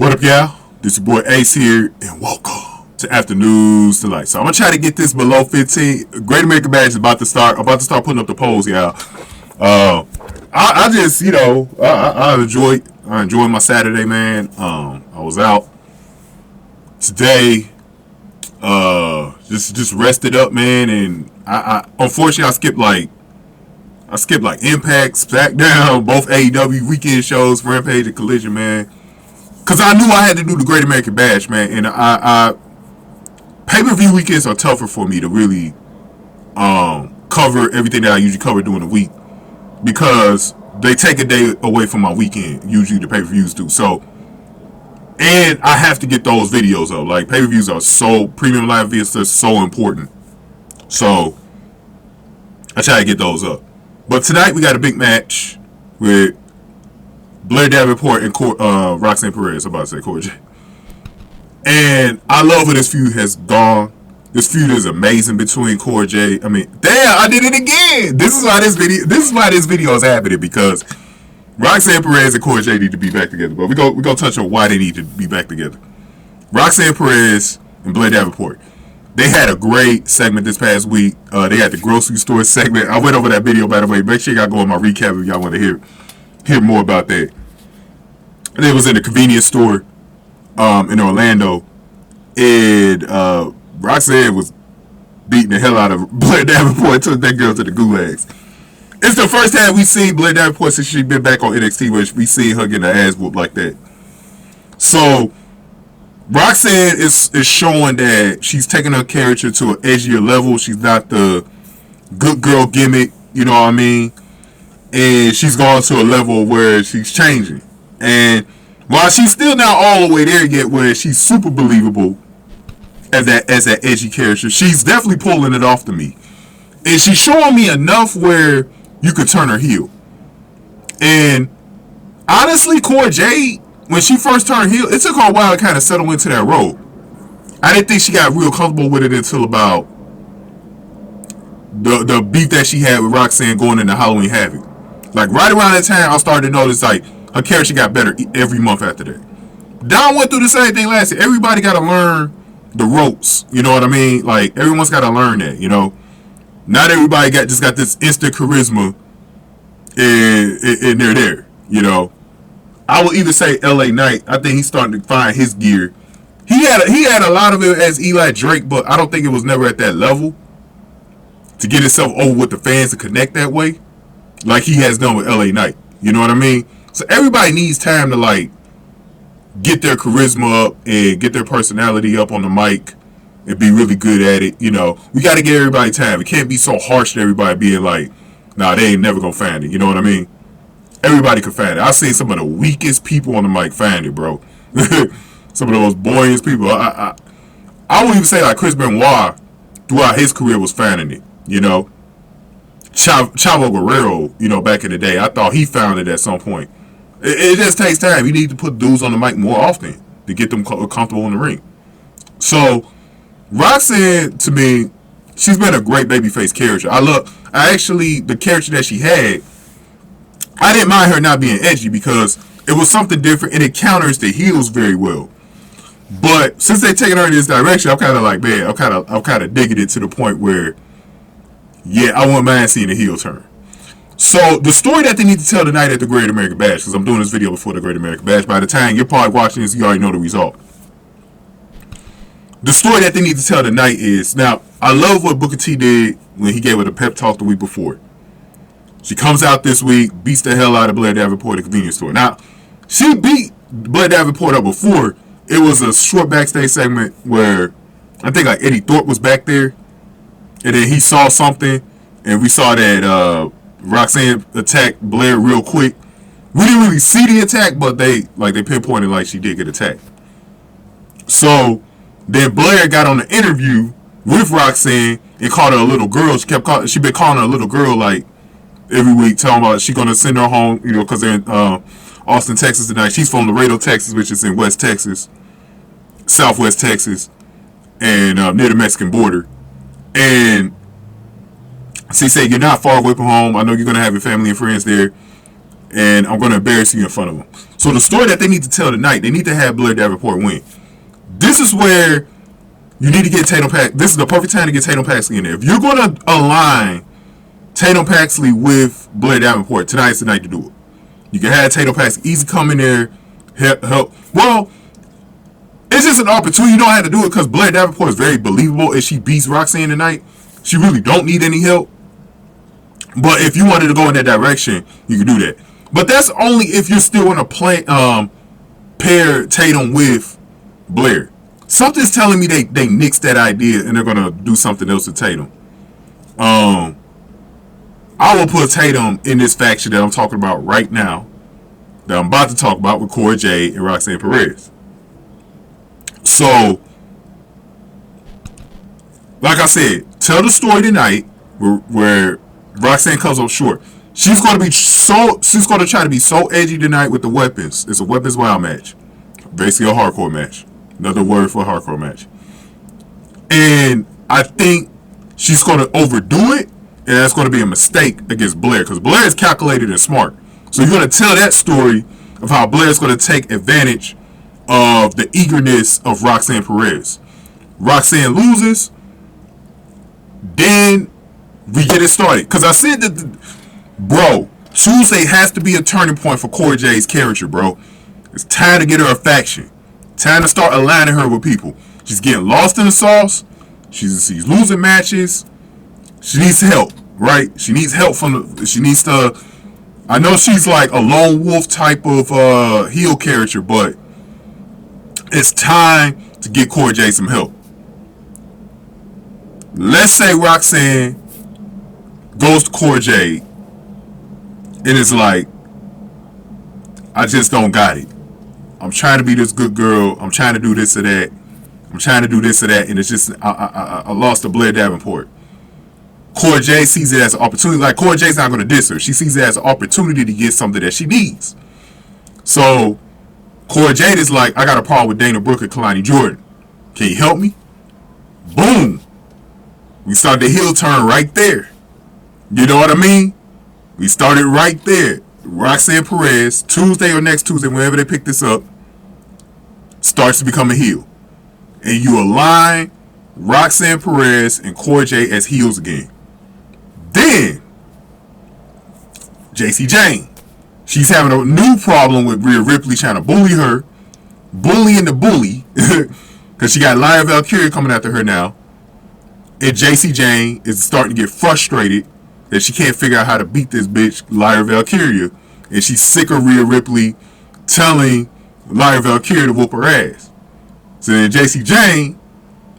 What up, y'all? This your boy Ace here, and welcome to Afternoons Delight. So I'm gonna try to get this below 15. Great American Bash is about to start. I'm about to start putting up the polls, y'all. I just, I enjoyed my Saturday, man. I was out today. Just rested up, man, and I unfortunately I skipped like Impact, SmackDown, both AEW weekend shows, Rampage and Collision, man. Cause I knew I had to do the Great American Bash, man, and I pay-per-view weekends are tougher for me to really cover everything that I usually cover during the week because they take a day away from my weekend. Usually the pay-per-views do. So, and I have to get those videos up. Like pay-per-views are so premium live videos, they're so important. So I try to get those up. But tonight we got a big match with Blair Davenport and Roxanne Perez. I'm about to say Cora Jade. And I love where this feud has gone. This feud is amazing between Cora Jade. I mean, damn, I did it again. This is why this video is happening, because Roxanne Perez and Cora Jade need to be back together. But we're gonna touch on why they need to be back together. Roxanne Perez and Blair Davenport. They had a great segment this past week. They had the grocery store segment. I went over that video, by the way. Make sure y'all go in my recap if y'all want to hear more about that. And it was in a convenience store in Orlando, and Roxanne was beating the hell out of Blair Davenport and took that girl to the gulags. It's the first time we seen Blair Davenport since she's been back on NXT where we seen her getting her ass whooped like that. So Roxanne is showing that she's taking her character to an edgier level. She's not the good girl gimmick, you know what I mean? And she's gone to a level where she's changing. And while she's still not all the way there yet where she's super believable as that edgy character, she's definitely pulling it off to me. And she's showing me enough where you could turn her heel. And honestly, Cora Jade, when she first turned heel, it took her a while to kind of settle into that role. I didn't think she got real comfortable with it until about the beef that she had with Roxanne going into Halloween Havoc. Like right around that time, I started to notice like her character got better every month after that. Don went through the same thing last year. Everybody got to learn the ropes. You know what I mean? Like everyone's got to learn that. You know, not everybody just got this instant charisma, and they're there. You know, I will either say LA Knight. I think he's starting to find his gear. He had a lot of it as Eli Drake, but I don't think it was never at that level to get himself over with the fans to connect that way, like he has done with LA Knight. You know what I mean? So everybody needs time to like get their charisma up and get their personality up on the mic and be really good at it. You know, we got to give everybody time. It can't be so harsh to everybody being like, nah, they ain't never gonna find it. You know what I mean? Everybody can find it. I've seen some of the weakest people on the mic find it, bro. Some of those boyiest people. I would even say like Chris Benoit throughout his career was finding it. You know, Chavo Guerrero, you know, back in the day, I thought he found it at some point. It just takes time. You need to put dudes on the mic more often to get them comfortable in the ring. So, Roxanne, to me, she's been a great babyface character. The character that she had, I didn't mind her not being edgy because it was something different and it counters the heels very well. But since they're taking her in this direction, I'm kind of like, man, I'm kind of digging it to the point where, yeah, I wouldn't mind seeing a heel turn. So the story that they need to tell tonight at the Great American Bash, because I'm doing this video before the Great American Bash, by the time you're probably watching this, you already know the result. The story that they need to tell tonight is, now, I love what Booker T did when he gave her the pep talk the week before. She comes out this week, beats the hell out of Blair Davenport at the convenience store. Now, she beat Blair Davenport up before. It was a short backstage segment where I think like Eddie Thorpe was back there, and then he saw something, and we saw that Roxanne attacked Blair real quick. We didn't really see the attack, but they pinpointed like she did get attacked. So then Blair got on the interview with Roxanne and called her a little girl. She been calling her a little girl like every week, talking about she's gonna send her home, you know, because they're in Austin, Texas tonight. She's from Laredo, Texas, which is in West Texas, Southwest Texas, and near the Mexican border. And she said, "You're not far away from home. I know you're gonna have your family and friends there. and I'm going to embarrass you in front of them. So the story that they need to tell tonight, they need to have Blair Davenport win. This is where you need to get Tatum Paxley. This is the perfect time to get Tatum Paxley in there. If you're going to align Tatum Paxley with Blair Davenport, tonight's the night to do it. You can have Tatum Paxley easy come in there, help. Well, it's just an opportunity. You don't have to do it because Blair Davenport is very believable. If she beats Roxanne tonight, she really don't need any help. But if you wanted to go in that direction, you can do that. But that's only if you're still going to pair Tatum with Blair. Something's telling me they nixed that idea and they're going to do something else with Tatum. I will put Tatum in this faction that I'm talking about right now, that I'm about to talk about with Cora Jade and Roxanne Perez. So, like I said, tell the story tonight where Roxanne comes up short. She's going to try to be so edgy tonight with the weapons. It's a weapons wild match. Basically a hardcore match. Another word for a hardcore match. And I think she's going to overdo it, and that's going to be a mistake against Blair, because Blair is calculated and smart. So you're going to tell that story of how Blair is going to take advantage of the eagerness of Roxanne Perez. Roxanne loses, then we get it started. Because I said that, bro, Tuesday has to be a turning point for Cora Jade's character, bro. It's time to get her a faction. Time to start aligning her with people. She's getting lost in the sauce. She's losing matches. She needs help, right? She needs help I know she's like a lone wolf type of heel character, but it's time to get Cora Jade some help. Let's say Roxanne goes to Cora Jade and it's like, I just don't got it. I'm trying to be this good girl. I'm trying to do this or that. And it's just, I lost to Blair Davenport. Cora Jade sees it as an opportunity. Like, Cora Jade's not going to diss her. She sees it as an opportunity to get something that she needs. So, Cora Jade is like, I got a problem with Dana Brooke and Kalani Jordan. Can you help me? Boom. We started the heel turn right there. You know what I mean? We started right there. Roxanne Perez, Tuesday or next Tuesday, whenever they pick this up, starts to become a heel. And you align Roxanne Perez and Cora Jade as heels again. Then, JC Jane. She's having a new problem with Rhea Ripley trying to bully her. Bullying the bully. Because she got Lyra Valkyria coming after her now. And JC Jane is starting to get frustrated that she can't figure out how to beat this bitch, Lyra Valkyria. And she's sick of Rhea Ripley telling Lyra Valkyria to whoop her ass. So then JC Jane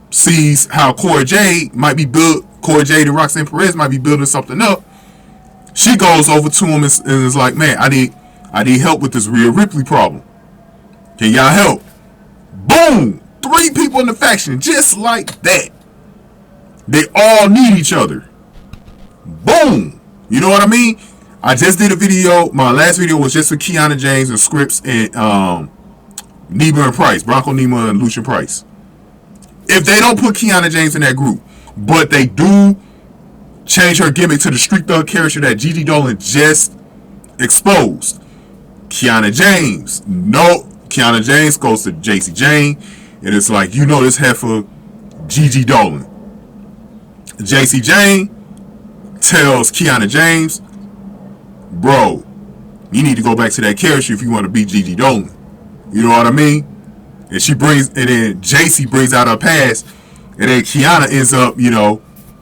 sees how Cora Jade and Roxanne Perez might be building something up. She goes over to him and is like, man, I need help with this Rhea Ripley problem. Can y'all help? Boom! 3 people in the faction, just like that. They all need each other. Boom! You know what I mean? I just did a video. My last video was just with Kiana James and Scripps and Nima and Price. Bronco Nima and Lucian Price. If they don't put Kiana James in that group, but they do change her gimmick to the street thug character that Gigi Dolan just exposed. Kiana James goes to JC Jane, and it's like, you know this heifer, Gigi Dolan. JC Jane tells Kiana James, bro, you need to go back to that character if you want to beat Gigi Dolan. You know what I mean? And then JC brings out her past, and then Kiana ends up,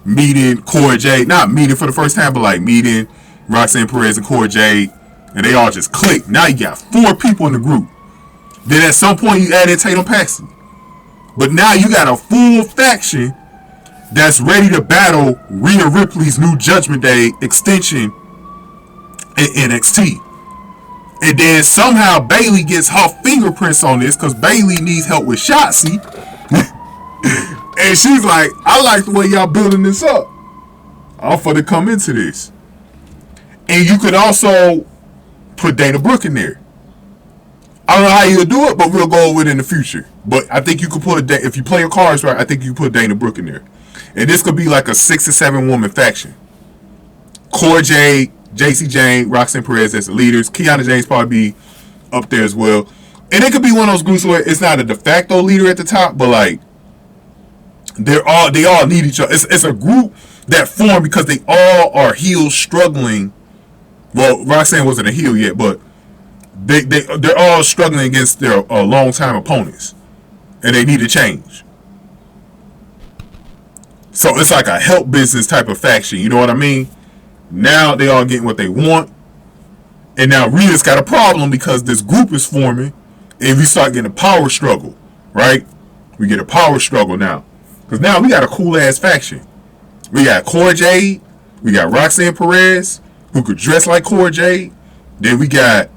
meeting Cora Jade. Not meeting for the first time, but like meeting Roxanne Perez and Cora Jade, and they all just click. Now you got 4 people in the group. Then at some point you added Tatum Paxley. But now you got a full faction that's ready to battle Rhea Ripley's new Judgment Day extension in NXT. And then somehow Bayley gets her fingerprints on this because Bayley needs help with Shotzi. And she's like, I like the way y'all building this up. I'm for to come into this. And you could also put Dana Brooke in there. I don't know how you'll do it, but we'll go over it in the future. But I think you could if you play your cards right, I think you could put Dana Brooke in there. And this could be like a 6 or 7 woman faction. Cora Jade, JC Jane, Roxanne Perez as the leaders. Kiana James probably be up there as well. And it could be one of those groups where it's not a de facto leader at the top, but like they all need each other. It's a group that formed because they all are heels struggling. Well, Roxanne wasn't a heel yet, but they're all struggling against their long-time opponents, and they need to change. So it's like a help business type of faction. You know what I mean? Now they all getting what they want, and now Rhea's got a problem because this group is forming, and we start getting a power struggle, right? We get a power struggle now, because now we got a cool ass faction. We got Cora Jade, we got Roxanne Perez, who could dress like Cora Jade. Then we got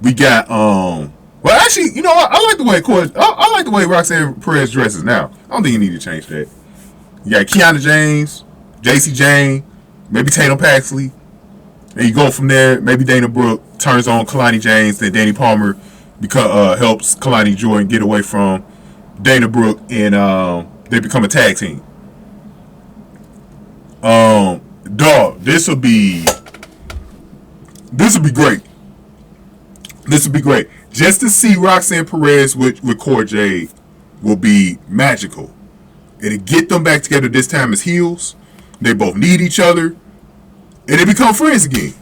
well, actually, you know what? I like the way I like the way Roxanne Perez dresses now. I don't think you need to change that. You got Kiana James, JC Jane, maybe Tatum Paxley, and you go from there. Maybe Dana Brooke turns on Kalani James, then Danny Palmer helps Kalani Jordan get away from Dana Brooke, and they become a tag team. Dog, this would be great. This would be great. Just to see Roxanne Perez with Cora Jade will be magical. And to get them back together this time as heels, they both need each other, and they become friends again.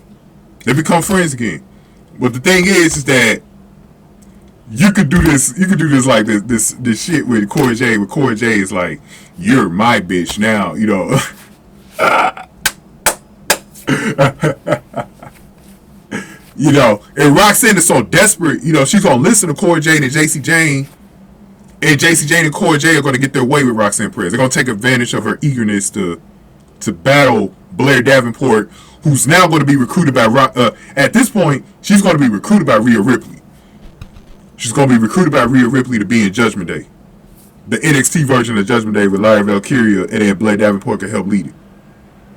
But the thing is that you could do this like this shit with Cora Jade. With Cora Jade is like, you're my bitch now, you know. You know, and Roxanne is so desperate, you know, she's gonna listen to Cora Jade and JC Jane, and JC Jane and Cora Jade are gonna get their way with Roxanne Perez. They're gonna take advantage of her eagerness to battle Blair Davenport, who's now going to be recruited by at this point, she's going to be recruited by Rhea Ripley. She's going to be recruited by Rhea Ripley to be in Judgment Day, the NXT version of Judgment Day with Lyra Valkyria, and then Blair Davenport can help lead it.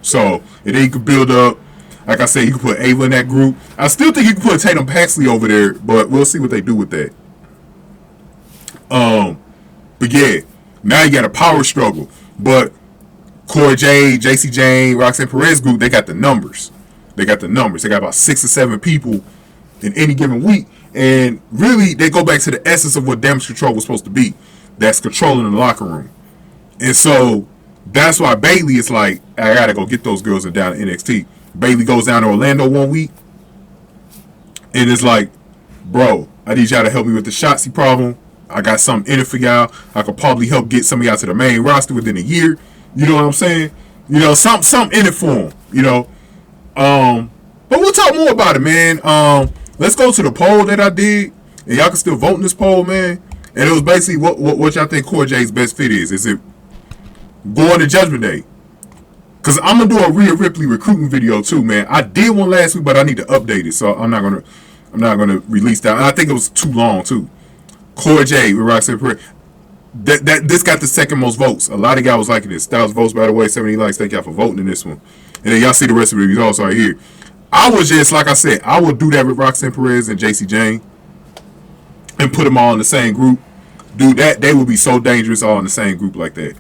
So, and then you can build up. Like I said, you can put Ava in that group. I still think you can put Tatum Paxley over there, but we'll see what they do with that. But yeah, now you got a power struggle. But Cora Jade, JC Jane, Roxanne Perez group, they got the numbers. They got about 6 or 7 people in any given week. And really, they go back to the essence of what Damage Control was supposed to be. That's controlling the locker room. And so, that's why Bayley is like, I gotta go get those girls down to NXT. Bayley goes down to Orlando one week, and it's like, bro, I need y'all to help me with the Shotzi problem. I got something in it for y'all. I could probably help get some of y'all to the main roster within a year. You know what I'm saying? You know, something in it for them. You know, but we'll talk more about it, man. Let's go to the poll that I did, and y'all can still vote in this poll, man. And it was basically what y'all think Cora Jade's best fit is. Is it going to Judgment Day? Because I'm going to do a Rhea Ripley recruiting video too, man. I did one last week, but I need to update it. So I'm not gonna release that. And I think it was too long too. Cora Jade with Roxanne Perez. This got the second most votes. A lot of y'all was liking this. 1,000 votes, by the way. 70 likes. Thank y'all for voting in this one. And then y'all see the rest of the results right here. I was just, like I said, I would do that with Roxanne Perez and JC Jane and put them all in the same group. Dude, they would be so dangerous all in the same group like that.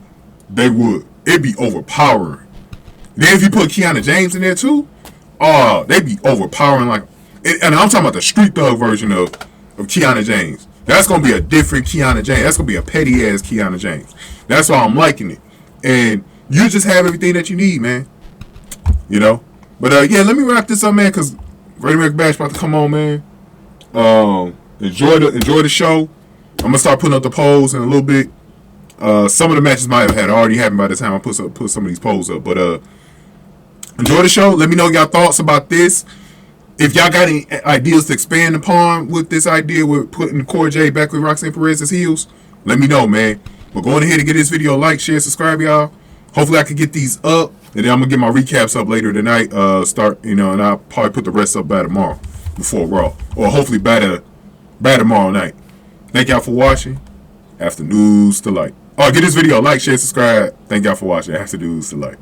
They would. It'd be overpowering. Then if you put Kiana James in there too, they'd be overpowering. Like, and I'm talking about the street thug version of Kiana James. That's gonna be a different Kiana James. That's gonna be a petty ass Kiana James. That's why I'm liking it. And you just have everything that you need, man. You know. But yeah, let me wrap this up, man, because Great American Bash about to come on, man. Enjoy the show. I'm gonna start putting up the polls in a little bit. Some of the matches might have already happened by the time I put some of these polls up. But enjoy the show. Let me know y'all thoughts about this. If y'all got any ideas to expand upon with this idea with putting Cora Jade back with Roxanne Perez as heels, let me know, man. But going ahead and get this video a like, share, subscribe, y'all. Hopefully I can get these up, and then I'm gonna get my recaps up later tonight. And I'll probably put the rest up by tomorrow before Raw, or hopefully by tomorrow night. Thank y'all for watching. After News to Light. Get this video a like, share, subscribe. Thank y'all for watching. After News to Light.